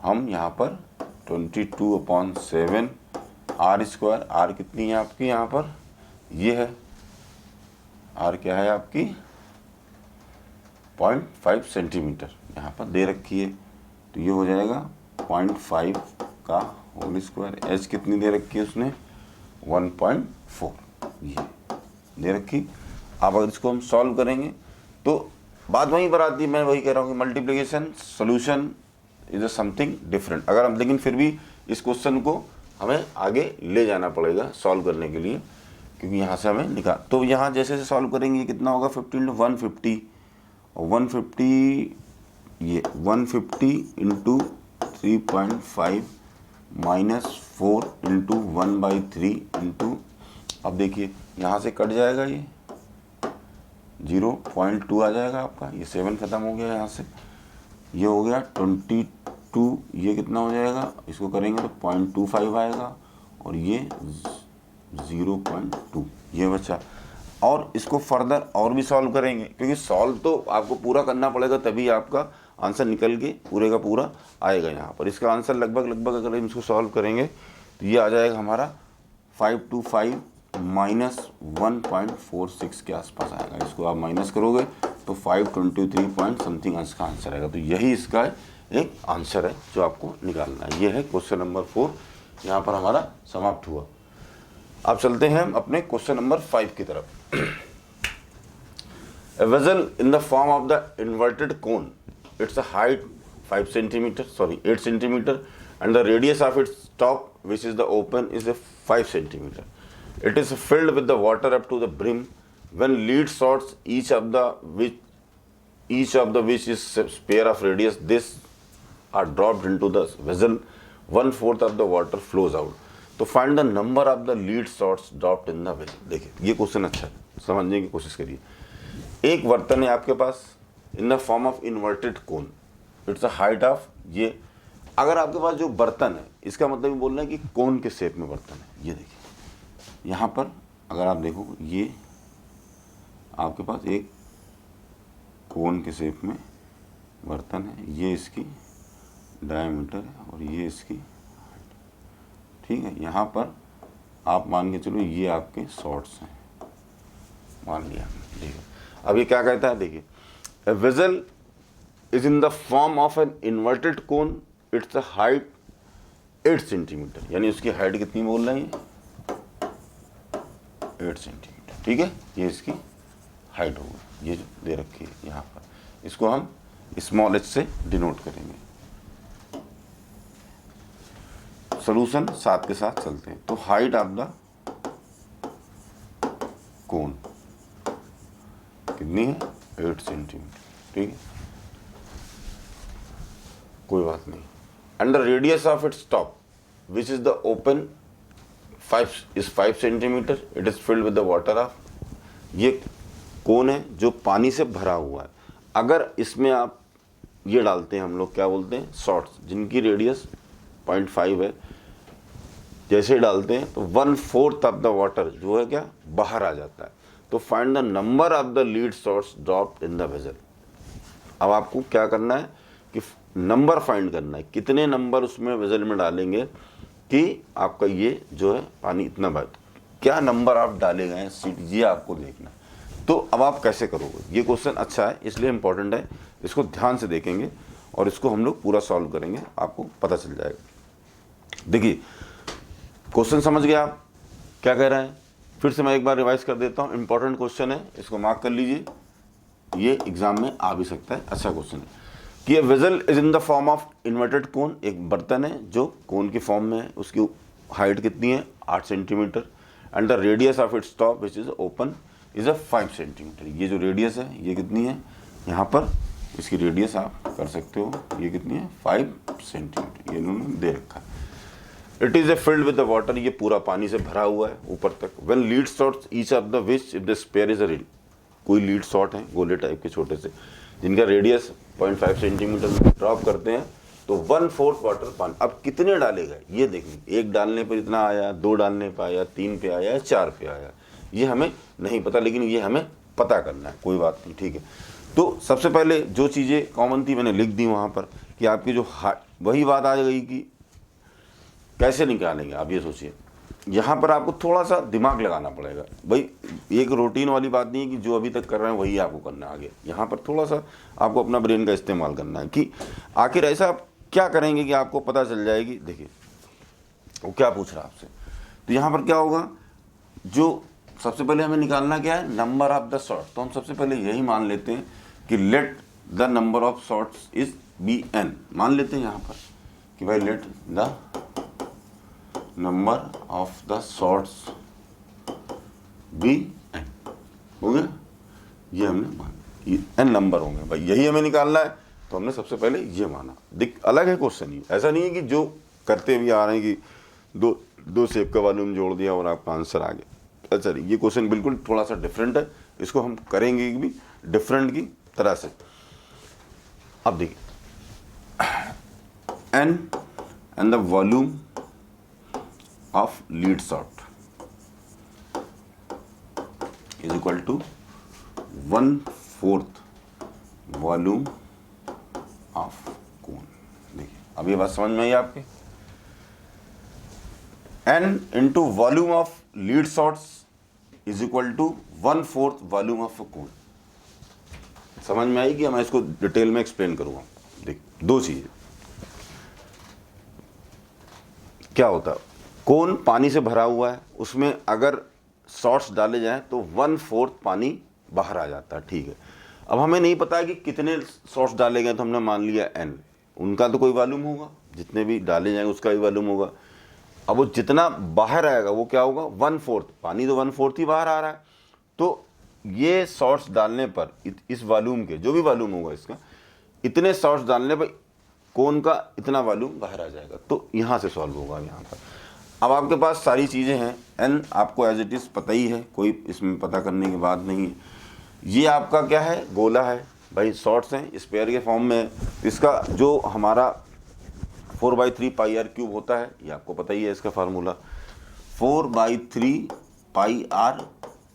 Speaker 1: हम यहाँ पर 22/7 r स्क्वायर। r कितनी है आपकी यहाँ पर, ये है r क्या है आपकी 0.5 सेंटीमीटर यहाँ पर दे रखी है, तो ये हो जाएगा 0.5 का होल स्क्वायर। h कितनी दे रखी है उसने 1.4 ये दे रखी। अब अगर इसको हम सॉल्व करेंगे तो बात वहीं पर आती है। मैं वही कह रहा हूँ कि multiplication solution is a something different. अगर हम लेकिन फिर भी इस क्वेश्चन को हमें आगे ले जाना पड़ेगा सॉल्व करने के लिए, क्योंकि यहाँ से हमें निकाल, तो यहाँ जैसे से सॉल्व करेंगे कितना होगा 15 × 150 और 150 ये 150 × 3.5 -4 × 1/3 इंटू, अब देखिए यहाँ से कट जाएगा ये 0.2 आ जाएगा आपका, ये 7 खत्म हो गया यहाँ से, ये हो गया 22, ये कितना हो जाएगा, इसको करेंगे तो 0.25 आएगा और ये 0.2 ये बचा। और इसको फर्दर और भी सॉल्व करेंगे, क्योंकि सॉल्व तो आपको पूरा करना पड़ेगा तभी आपका आंसर निकल के पूरे का पूरा आएगा। यहाँ पर इसका आंसर लगभग अगर हम इसको सॉल्व करेंगे तो ये आ जाएगा हमारा 525 -1.46 के आसपास आएगा। इसको आप माइनस करोगे तो 523 पॉइंट समथिंग इसका आंसर आएगा। तो यही इसका एक आंसर है जो आपको निकालना है। ये है क्वेश्चन नंबर 4, यहाँ पर हमारा समाप्त हुआ। अब चलते हैं हम अपने क्वेश्चन नंबर 5 की तरफ। A vessel in the form of the inverted cone, its height 8 centimeter, and the radius of its top, which is the open, is a 5 centimeter. It is filled with the water up to the brim. When lead sorts, each of the which is a pair of radius, this are dropped into the vessel. 1/4 of the water flows out. तो find the number of the lead sorts dropped in the vessel। देखिए ये question अच्छा है, समझने की कोशिश करिए। एक बर्तन है आपके पास in the form of inverted cone, it's a height of, ये अगर आपके पास जो बर्तन है इसका मतलब ये बोल रहे हैं कि कोन के शेप में बर्तन है। ये देखिए यहाँ पर अगर आप देखो ये आपके पास एक कोन के शेप में बर्तन है, ये इसकी डायमीटर है और ये इसकी हाइट, ठीक है। यहाँ पर आप मान के चलो ये आपके शॉर्ट्स हैं, मान लिया, ठीक है। अब ये क्या कहता है, देखिए a vessel is in the form of an inverted cone, it's height 8 centimetre, यानी उसकी हाइट कितनी बोल रहे हैं 8 सेंटीमीटर, ठीक है। ये इसकी हाइट होगी, ये जो दे रखी है यहाँ पर, इसको हम स्मॉल h से डिनोट करेंगे। सॉल्यूशन साथ के साथ चलते हैं। तो हाइट ऑफ द कोन कितनी है 8 सेंटीमीटर, ठीक है, कोई बात नहीं। And the radius of its top which is the open 5 centimetre, it is filled with the water of, ये कोन है जो पानी से भरा हुआ है। अगर इसमें आप ये डालते हैं, हम लोग क्या बोलते हैं शॉर्ट्स, जिनकी रेडियस 0.5 है, जैसे डालते हैं तो 1/4 ऑफ द वाटर जो है क्या बाहर आ जाता है। तो find the number of the lead shots dropped in the vessel. अब आपको क्या करना है कि नंबर फाइंड करना है, कितने नंबर उसमें वेसल में डालेंगे कि आपका ये जो है पानी इतना बह, क्या नंबर आप डाले गए हैं सीट, ये आपको देखना है। तो अब आप कैसे करोगे, ये क्वेश्चन अच्छा है इसलिए इम्पोर्टेंट है, इसको ध्यान से देखेंगे और इसको हम लोग पूरा सॉल्व करेंगे, आपको पता चल जाएगा। देखिए क्वेश्चन समझ गए आप क्या कह रहे हैं, फिर से मैं एक बार रिवाइज कर देता हूँ। इंपॉर्टेंट क्वेश्चन है, इसको मार्क कर लीजिए, ये एग्जाम में आ भी सकता है, अच्छा क्वेश्चन है कि vessel is in the form of inverted कोन, एक बर्तन है जो कोन की फॉर्म में है, उसकी हाइट कितनी है 8 centimetre, and the radius of its top which is open is a 5 centimetre. ये जो रेडियस है ये कितनी है, यहाँ पर इसकी रेडियस आप कर सकते हो, ये कितनी है 5 सेंटीमीटर, ये इन्होंने दे रखा है। It is a filled with the water, ये पूरा पानी से भरा हुआ है ऊपर तक। When lead shots each of the which if the spare is a read, कोई लीड शॉर्ट है गोले टाइप के छोटे से, जिनका रेडियस 0.5 सेंटीमीटर में ड्रॉप करते हैं तो 1/4 वाटर पानी। अब कितने डाले गए ये देखेंगे, एक डालने पर इतना आया, 2 डालने पर आया, 3 पे आया, 4 पे आया, ये हमें नहीं पता, लेकिन ये हमें पता करना है, कोई बात नहीं, ठीक है। तो सबसे पहले जो चीज़ें कॉमन थी मैंने लिख दी वहाँ पर कि आपकी जो वही बात आ गई कि कैसे निकालेंगे। आप ये सोचिए, यहाँ पर आपको थोड़ा सा दिमाग लगाना पड़ेगा भाई, एक रूटीन वाली बात नहीं है कि जो अभी तक कर रहे हैं वही आपको करना है आगे। यहाँ पर थोड़ा सा आपको अपना ब्रेन का इस्तेमाल करना है कि आखिर ऐसा आप क्या करेंगे कि आपको पता चल जाएगी। देखिए वो क्या पूछ रहा है आपसे, तो यहाँ पर क्या होगा, जो सबसे पहले हमें निकालना क्या है नंबर ऑफ द शॉर्ट। तो हम सबसे पहले यही मान लेते हैं कि let the number of shots is be n, मान लेते हैं यहाँ पर कि भाई let the number of the shots be n, हो गया, ये हमने मान, ये एन नंबर होंगे भाई, यही हमें निकालना है, तो हमने सबसे पहले ये माना। दिख अलग है क्वेश्चन, ही ऐसा नहीं है कि जो करते भी आ रहे हैं कि दो शेप का वॉल्यूम जोड़ दिया और आपका आंसर आ गया। अच्छा, ये क्वेश्चन बिल्कुल थोड़ा सा डिफरेंट है, इसको हम करेंगे भी डिफरेंट की तरह से। अब देखिए, n and the volume of lead shot is equal to 1/4 volume of cone. देखिए अब ये बात समझ में आई आपके, n into volume of lead shots is equal to 1/4 volume of cone. समझ में आएगी, मैं इसको डिटेल में एक्सप्लेन करूंगा। देख, दो चीजें क्या होता है, कोन पानी से भरा हुआ है, उसमें अगर शॉट्स डाले जाएं तो 1/4 पानी बाहर आ जाता है, ठीक है। अब हमें नहीं पता है कि कितने शॉट्स डाले गए, तो हमने मान लिया एन, उनका तो कोई वॉल्यूम होगा, जितने भी डाले जाएंगे उसका भी वॉल्यूम होगा। अब वो जितना बाहर आएगा वो क्या होगा, 1/4, पानी तो 1/4 ही बाहर आ रहा है, तो ये शॉट्स डालने पर इस वॉल्यूम के, जो भी वॉल्यूम होगा इसका, इतने शॉट्स डालने पर कोन का इतना वॉल्यूम बाहर आ जाएगा, तो यहाँ से सॉल्व होगा यहाँ पर। अब आपके पास सारी चीज़ें हैं, एन आपको एज इट इज़ पता ही है, कोई इसमें पता करने की बात नहीं है। ये आपका क्या है, गोला है भाई, शॉर्ट्स हैं स्पेयर के फॉर्म में। इसका जो हमारा 4/3 पाई आर क्यूब होता है, ये आपको पता ही है इसका फार्मूला, 4/3 पाई आर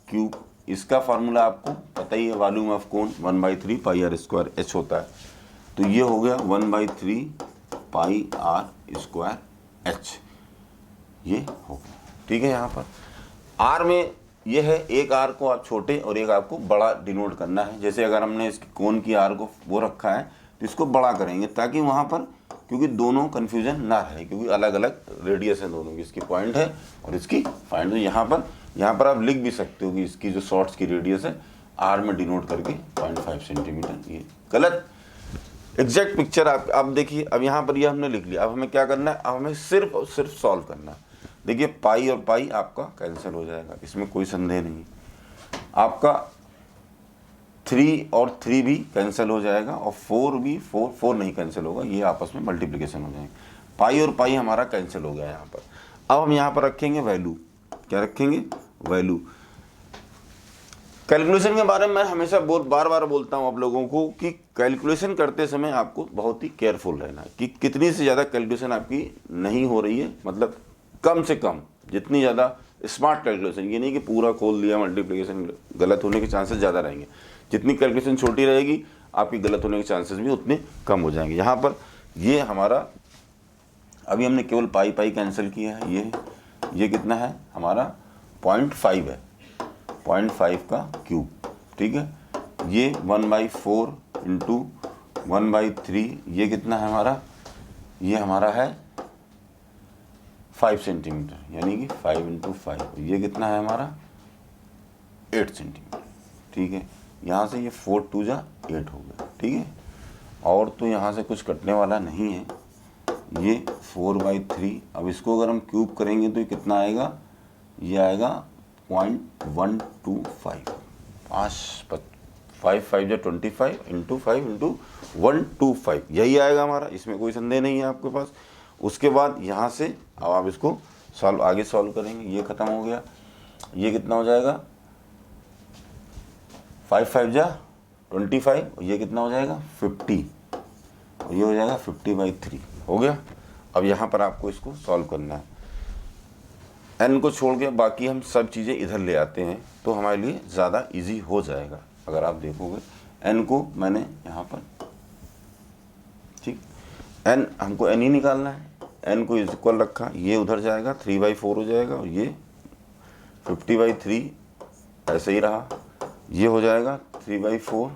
Speaker 1: क्यूब, इसका फार्मूला आपको पता ही है, volume of cone 1/3 pi r square h होता है, तो ये हो गया 1/3 पाई आर स्क्वायर एच, ये हो गया, ठीक है। यहाँ पर आर में ये है, एक आर को आप छोटे और एक आपको बड़ा डिनोट करना है। जैसे अगर हमने इसकी कोन की आर को वो रखा है तो इसको बड़ा करेंगे, ताकि वहाँ पर, क्योंकि दोनों कन्फ्यूजन ना रहे, क्योंकि अलग अलग रेडियस है दोनों की, इसकी पॉइंट है और इसकी फाइंड। यहाँ पर आप लिख भी सकते हो कि इसकी जो शॉर्ट्स की रेडियस है आर में डिनोट करके 0.5 सेंटीमीटर, ये गलत एग्जैक्ट पिक्चर आप देखिए। अब यहाँ पर ये हमने लिख लिया, अब हमें क्या करना है, अब हमें सिर्फ और सिर्फ सॉल्व करना है। देखिए पाई और पाई आपका कैंसिल हो जाएगा, इसमें कोई संदेह नहीं। आपका 3 और 3 भी कैंसिल हो जाएगा, और 4 भी 4 नहीं कैंसिल होगा, ये आपस में मल्टीप्लिकेशन हो जाएंगे। पाई और पाई हमारा कैंसिल हो गया यहाँ पर। अब हम यहाँ पर रखेंगे वैल्यू, क्या रखेंगे, वैल्यू। कैलकुलेशन के बारे में मैं हमेशा बार बार बोलता हूँ आप लोगों को कि कैलकुलेशन करते समय आपको बहुत ही केयरफुल रहना है कि कितनी से ज़्यादा कैलकुलेशन आपकी नहीं हो रही है, मतलब कम से कम, जितनी ज़्यादा स्मार्ट कैलकुलेशन, ये नहीं कि पूरा खोल दिया मल्टीप्लिकेशन, गलत होने के चांसेस ज़्यादा रहेंगे। जितनी कैलकुलेशन छोटी रहेगी आपकी गलत होने के चांसेस भी उतने कम हो जाएंगे। यहाँ पर ये हमारा, अभी हमने केवल पाई पाई कैंसिल किया है, ये कितना है हमारा 0.5 है, 0.5 का क्यूब, ठीक है। ये 1/4 इंटू 1/3, ये कितना है हमारा, ये हमारा है 5 सेंटीमीटर, यानी कि 5 इंटू 5, ये कितना है हमारा 8 सेंटीमीटर, ठीक है। यहाँ से ये 4 2 जा 8 हो गया, ठीक है। और तो यहाँ से कुछ कटने वाला नहीं है, ये 4/3। अब इसको अगर हम क्यूब करेंगे तो ये कितना आएगा, ये आएगा 0.125, 5 5 जा 25 इंटू 5 इंटू 125, यही आएगा हमारा, इसमें कोई संदेह नहीं है आपके पास। उसके बाद यहाँ से अब आप इसको आगे सॉल्व करेंगे, ये ख़त्म हो गया, ये कितना हो जाएगा 5 5 जा 25, और ये कितना हो जाएगा 50, और ये हो जाएगा 50/3, हो गया। अब यहाँ पर आपको इसको सॉल्व करना है, एन को छोड़ के बाकी हम सब चीज़ें इधर ले आते हैं तो हमारे लिए ज़्यादा इजी हो जाएगा। अगर आप देखोगे एन को मैंने यहाँ पर, ठीक, एन हमको एन ही निकालना है, एन को इक्वल रखा, ये उधर जाएगा 3/4 हो जाएगा, और ये 50/3 ऐसे ही रहा, ये हो जाएगा 3/4,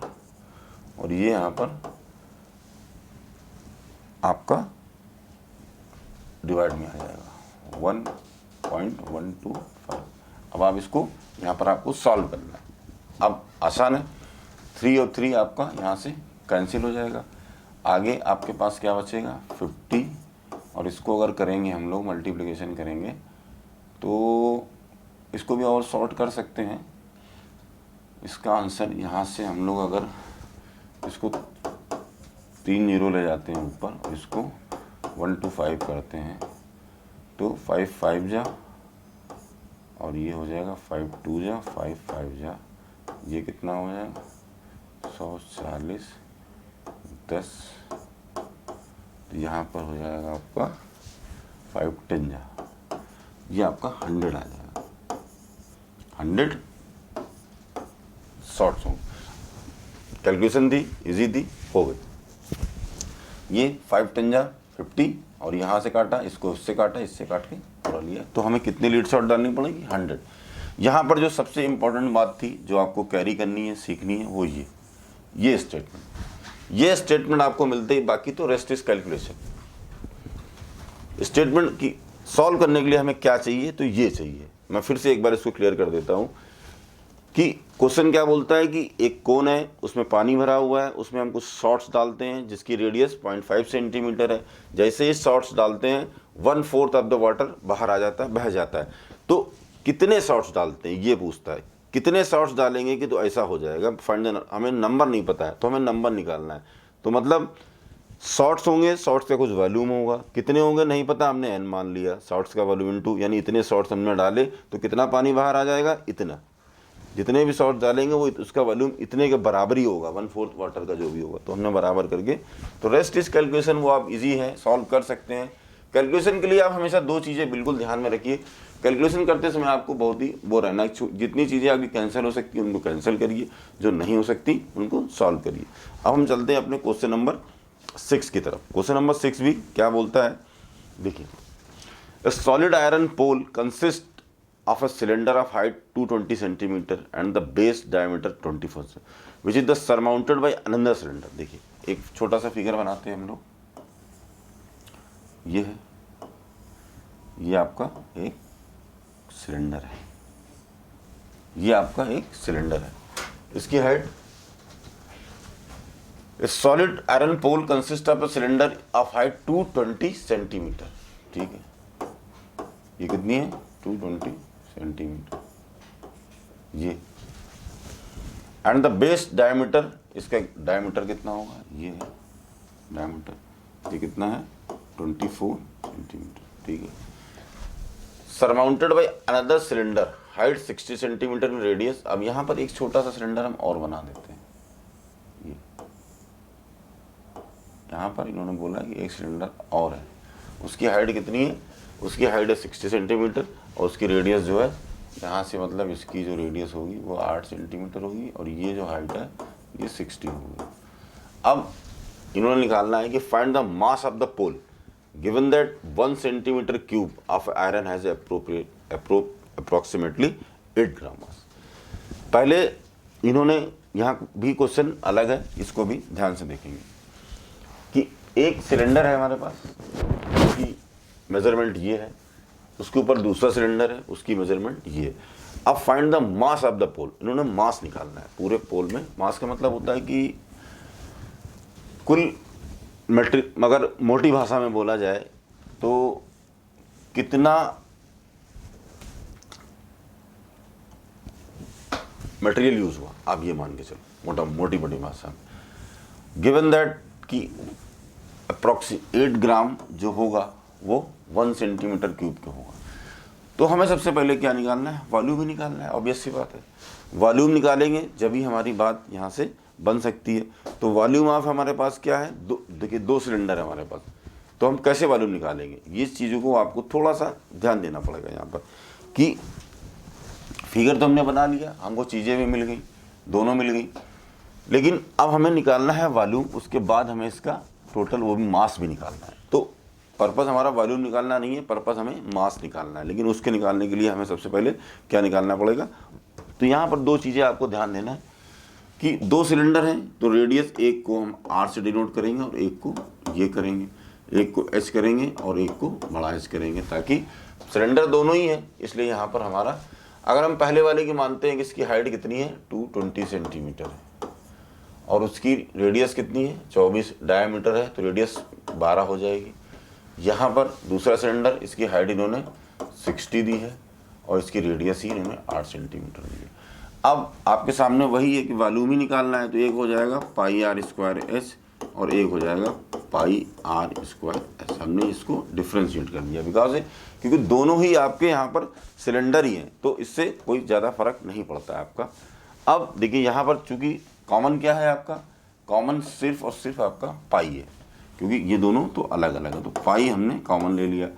Speaker 1: और ये यहाँ पर आपका डिवाइड में आ जाएगा 1.125। अब आप इसको यहाँ पर आपको सॉल्व करना है। अब आसान है, 3 और 3 आपका यहाँ से कैंसिल हो जाएगा। आगे आपके पास क्या बचेगा 50, और इसको अगर करेंगे हम लोग मल्टीप्लिकेशन करेंगे तो इसको भी और सॉर्ट कर सकते हैं। इसका आंसर यहाँ से हम लोग अगर इसको 3 जीरो ले जाते हैं ऊपर और इसको 1 to 5 करते हैं तो 5 5 जा, और ये हो जाएगा 5 2 जा, 5 5 जा, ये कितना हो जाएगा 140 10, तो यहाँ पर हो जाएगा आपका 5 10 जा, ये आपका 100 आ जाएगा। 100 शॉर्ट्स होंगे। कैलकुलेशन थी, इजी थी, हो गई। ये 5 10 जा 50, और यहाँ से काटा, इसको इससे काटा, इससे काट के पूरा लिया। तो हमें कितनी लीड शॉट डालनी पड़ेगी 100। यहाँ पर जो सबसे इम्पोर्टेंट बात थी जो आपको कैरी करनी है, सीखनी है, वो ये स्टेटमेंट आपको मिलते ही, बाकी तो रेस्ट इज कैलकुलेशन। स्टेटमेंट की सॉल्व करने के लिए हमें क्या चाहिए, तो ये चाहिए। मैं फिर से एक बार इसको क्लियर कर देता हूँ कि क्वेश्चन क्या बोलता है कि एक कोन है, उसमें पानी भरा हुआ है, उसमें हम कुछ शॉट्स डालते हैं जिसकी रेडियस 0.5 सेंटीमीटर है। जैसे ही शॉट्स डालते हैं 1/4 ऑफ द वाटर बाहर आ जाता है, बह जाता है। तो कितने शॉट्स डालते हैं ये पूछता है, कितने शॉट्स डालेंगे कि तो ऐसा हो जाएगा। फाइंड हमें नंबर नहीं पता है तो हमें नंबर निकालना है। तो मतलब शॉर्ट्स होंगे, शॉर्ट्स का कुछ वॉल्यूम होगा, कितने होंगे नहीं पता, हमने n मान लिया, शॉर्ट्स का वॉल्यूम इनटू, यानी इतने शॉर्ट्स हमने डाले तो कितना पानी बाहर आ जाएगा, इतना। जितने भी शॉर्ट्स डालेंगे वो उसका वॉल्यूम इतने के बराबर ही होगा, 1/4 वाटर का जो भी होगा, तो हमने बराबर करके। तो रेस्ट इज कैलकुलेशन, वो आप इजी है, सॉल्व कर सकते हैं। कैलकुलेशन के लिए आप हमेशा 2 चीज़ें बिल्कुल ध्यान में रखिए। कैलकुलेशन करते समय आपको बहुत ही वो रहना, जितनी चीज़ें आपकी कैंसिल हो सकती हैं उनको कैंसिल करिए, जो नहीं हो सकती उनको सॉल्व करिए। अब हम चलते हैं अपने क्वेश्चन नंबर 6 की तरफ। क्वेश्चन नंबर 6 भी क्या बोलता है, देखिए। A solid iron pole consists of a cylinder of height 220 centimeter and the base diameter 24, which is the surmounted by another cylinder। देखिए एक छोटा सा फिगर बनाते हैं हम लोग। ये है, ये आपका एक सिलेंडर है, ये आपका एक सिलेंडर है, इसकी height. A solid iron pole consists of a cylinder of height 220 centimetre, ठीक है। ये कितनी है 220 सेंटीमीटर, ये। एंड द बेस डायमीटर, इसका डायमीटर कितना होगा, ये है डायमीटर, ये कितना है 24 सेंटीमीटर, ठीक है। Surmounted by another cylinder, height 60 centimetre in radius. अब यहाँ पर एक छोटा सा सिलेंडर हम और बना देते हैं। ये यहाँ पर इन्होंने बोला कि एक सिलेंडर और है, उसकी हाइट कितनी है, उसकी हाइट है 60 सेंटीमीटर, और उसकी रेडियस जो है यहाँ से, मतलब इसकी जो रेडियस होगी वो 8 सेंटीमीटर होगी, और ये जो हाइट है ये 60 होगी। अब इन्होंने निकालना है कि find the mass of the pole given that 1 centimetre cube of iron has approximately 8 gram mass. पहले इन्होंने, यहाँ भी क्वेश्चन अलग है, इसको भी ध्यान से देखेंगे कि एक सिलेंडर है हमारे पास, उसकी मेजरमेंट ये है, उसके ऊपर दूसरा सिलेंडर है, उसकी मेजरमेंट ये है। अब find the mass of the pole, इन्होंने मास निकालना है पूरे पोल में। मास का मतलब होता है कि कुल मगर मोटी भाषा में बोला जाए तो कितना मटेरियल यूज हुआ, आप ये मान के चलो मोटी भाषा में। गिवन दैट कि अप्रॉक्सी 8 ग्राम जो होगा वो 1 सेंटीमीटर क्यूब का होगा। तो हमें सबसे पहले क्या निकालना है, वॉल्यूम ही निकालना है, ऑब्वियस सी बात है। वॉल्यूम निकालेंगे जब ही हमारी बात यहाँ से बन सकती है। तो वॉल्यूम ऑफ हमारे पास क्या है, देखिए 2 सिलेंडर है हमारे पास, तो हम कैसे वॉल्यूम निकालेंगे, ये चीज़ों को आपको थोड़ा सा ध्यान देना पड़ेगा यहाँ पर। कि फिगर तो हमने बना लिया, हमको चीज़ें भी मिल गई, दोनों मिल गई, लेकिन अब हमें निकालना है वॉल्यूम, उसके बाद हमें इसका टोटल वो भी मास भी निकालना है। तो पर्पस हमारा वॉल्यूम निकालना नहीं है, पर्पस हमें मास निकालना है। लेकिन उसके निकालने के लिए हमें सबसे पहले क्या निकालना पड़ेगा, तो यहाँ पर 2 चीज़ें आपको ध्यान देना है कि 2 सिलेंडर हैं, तो रेडियस एक को हम R से डिनोट करेंगे और एक को ये करेंगे, एक को H करेंगे और एक को बड़ा H करेंगे, ताकि सिलेंडर दोनों ही है। इसलिए यहाँ पर हमारा, अगर हम पहले वाले की मानते हैं कि इसकी हाइट कितनी है 220 सेंटीमीटर है, और उसकी रेडियस कितनी है 24 डायमीटर है, तो रेडियस 12 हो जाएगी। यहाँ पर दूसरा सिलेंडर, इसकी हाइट इन्होंने 60 दी है और इसकी रेडियस ही इन्होंने 8 सेंटीमीटर दी है। अब आपके सामने वही है कि वॉल्यूम ही निकालना है, तो एक हो जाएगा पाई आर स्क्वायर एच और एक हो जाएगा पाई आर स्क्वायर एच। हमने इसको डिफ्रेंशिएट कर दिया बिकॉज क्योंकि दोनों ही आपके यहाँ पर सिलेंडर ही हैं, तो इससे कोई ज़्यादा फर्क नहीं पड़ता है आपका। अब देखिए यहाँ पर चूंकि कॉमन क्या है आपका, कॉमन सिर्फ और सिर्फ आपका पाई है, क्योंकि ये दोनों तो अलग अलग है, तो पाई हमने कॉमन ले लिया।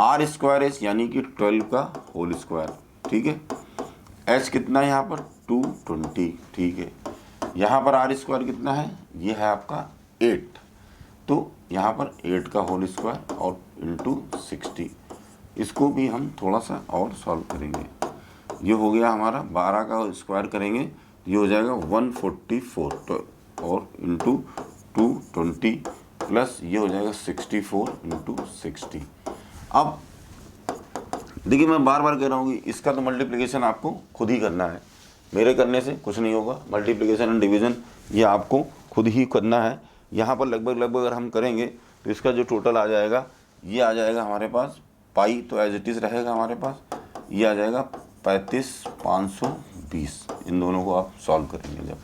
Speaker 1: आर स्क्वायर एच यानी कि 12 का होल स्क्वायर, ठीक है। एच कितना है यहाँ पर 220, ठीक है। यहाँ पर आर स्क्वायर कितना है, ये है आपका 8, तो यहाँ पर 8 का होल स्क्वायर और इंटू 60। इसको भी हम थोड़ा सा और सॉल्व करेंगे। ये हो गया हमारा 12 का स्क्वायर करेंगे, ये हो जाएगा 144 तो और इंटू 220 प्लस ये हो जाएगा 64 इंटू 60। अब देखिए मैं बार बार कह रहा हूँ कि इसका तो मल्टीप्लिकेशन आपको खुद ही करना है, मेरे करने से कुछ नहीं होगा। मल्टीप्लिकेशन एंड डिवीज़न ये आपको खुद ही करना है। यहाँ पर लगभग अगर हम करेंगे तो इसका जो टोटल आ जाएगा, ये आ जाएगा हमारे पास पाई तो एज इट इज़ रहेगा हमारे पास, ये आ जाएगा 35,520। इन दोनों को आप सॉल्व करेंगे जब,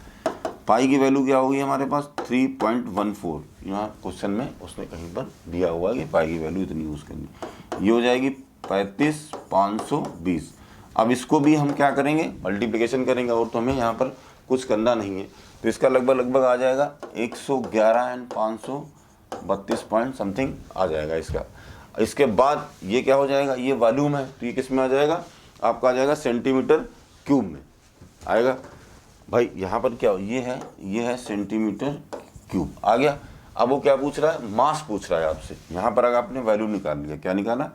Speaker 1: पाई की वैल्यू क्या होगी हमारे पास 3.14। यहाँ क्वेश्चन में उसने कहीं पर दिया हुआ है कि पाई की वैल्यू इतनी यूज़ करनी, ये हो जाएगी 35,520। अब इसको भी हम क्या करेंगे, मल्टीप्लिकेशन करेंगे, और तो हमें यहाँ पर कुछ करना नहीं है। तो इसका लगभग आ जाएगा 111 एंड 532 पॉइंट समथिंग आ जाएगा इसका। इसके बाद ये क्या हो जाएगा, ये वॉल्यूम है, तो ये किस में आ जाएगा आपका, आ जाएगा सेंटीमीटर क्यूब में आएगा। भाई यहाँ पर क्या हो, ये है सेंटीमीटर क्यूब आ गया। अब वो क्या पूछ रहा है, मास पूछ रहा है आपसे। यहाँ पर अगर आपने वैल्यू निकाल लिया, क्या निकाला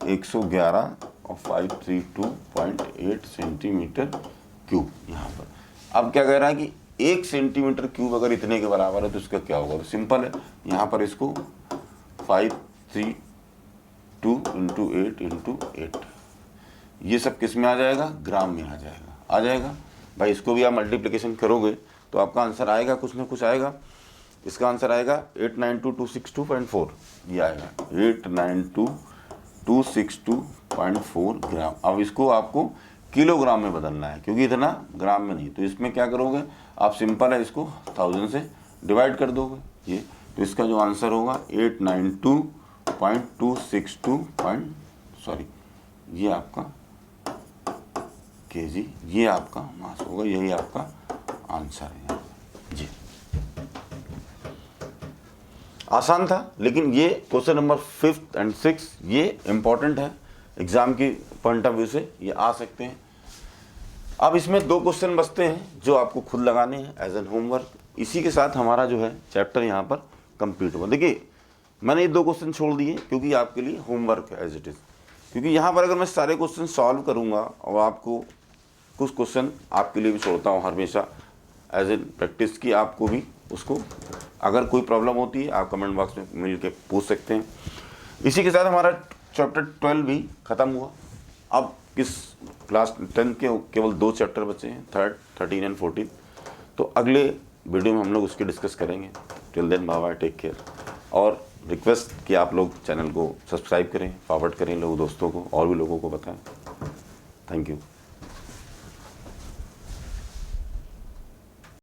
Speaker 1: 111 और 532.8 सेंटीमीटर क्यूब यहाँ पर। अब क्या कह रहा है कि 1 सेंटीमीटर क्यूब अगर इतने के बराबर है तो इसका क्या होगा, तो सिंपल है, यहाँ पर इसको 532 इंटू 8 इंटू 8, ये सब किस में आ जाएगा, ग्राम में आ जाएगा। भाई इसको भी आप मल्टीप्लिकेशन करोगे तो आपका आंसर आएगा, कुछ ना कुछ आएगा। इसका आंसर आएगा 892,262.4, ये आएगा 892,262.4 ग्राम। अब इसको आपको किलोग्राम में बदलना है, क्योंकि इतना ग्राम में नहीं। तो इसमें क्या करोगे आप, सिंपल है, इसको 1000 से डिवाइड कर दोगे ये, तो इसका जो आंसर होगा 892.262 ये आपका केजी, ये आपका मास होगा, यही आपका आंसर है जी। आसान था, लेकिन ये क्वेश्चन नंबर 5 और 6 ये इम्पॉर्टेंट है, एग्जाम की पॉइंट ऑफ व्यू से ये आ सकते हैं। अब इसमें 2 क्वेश्चन बचते हैं जो आपको खुद लगाने हैं एज एन होमवर्क। इसी के साथ हमारा जो है चैप्टर यहाँ पर कंप्लीट होगा। देखिए मैंने ये 2 क्वेश्चन छोड़ दिए क्योंकि आपके लिए होमवर्क है एज इट इज़, क्योंकि यहाँ पर अगर मैं सारे क्वेश्चन सॉल्व करूँगा और आपको कुछ क्वेश्चन आपके लिए भी छोड़ता हूँ हमेशा एज ए प्रैक्टिस की, आपको भी उसको अगर कोई प्रॉब्लम होती है आप कमेंट बॉक्स में मिल के पूछ सकते हैं। इसी के साथ हमारा चैप्टर 12 भी ख़त्म हुआ। अब किस क्लास 10 के केवल 2 चैप्टर बचे हैं, 3rd, 13 एंड 14। तो अगले वीडियो में हम लोग उसकी डिस्कस करेंगे। Till then bye bye, take care. और रिक्वेस्ट कि आप लोग चैनल को सब्सक्राइब करें, फॉरवर्ड करें लोग दोस्तों को, और भी लोगों को बताएं। Thank you.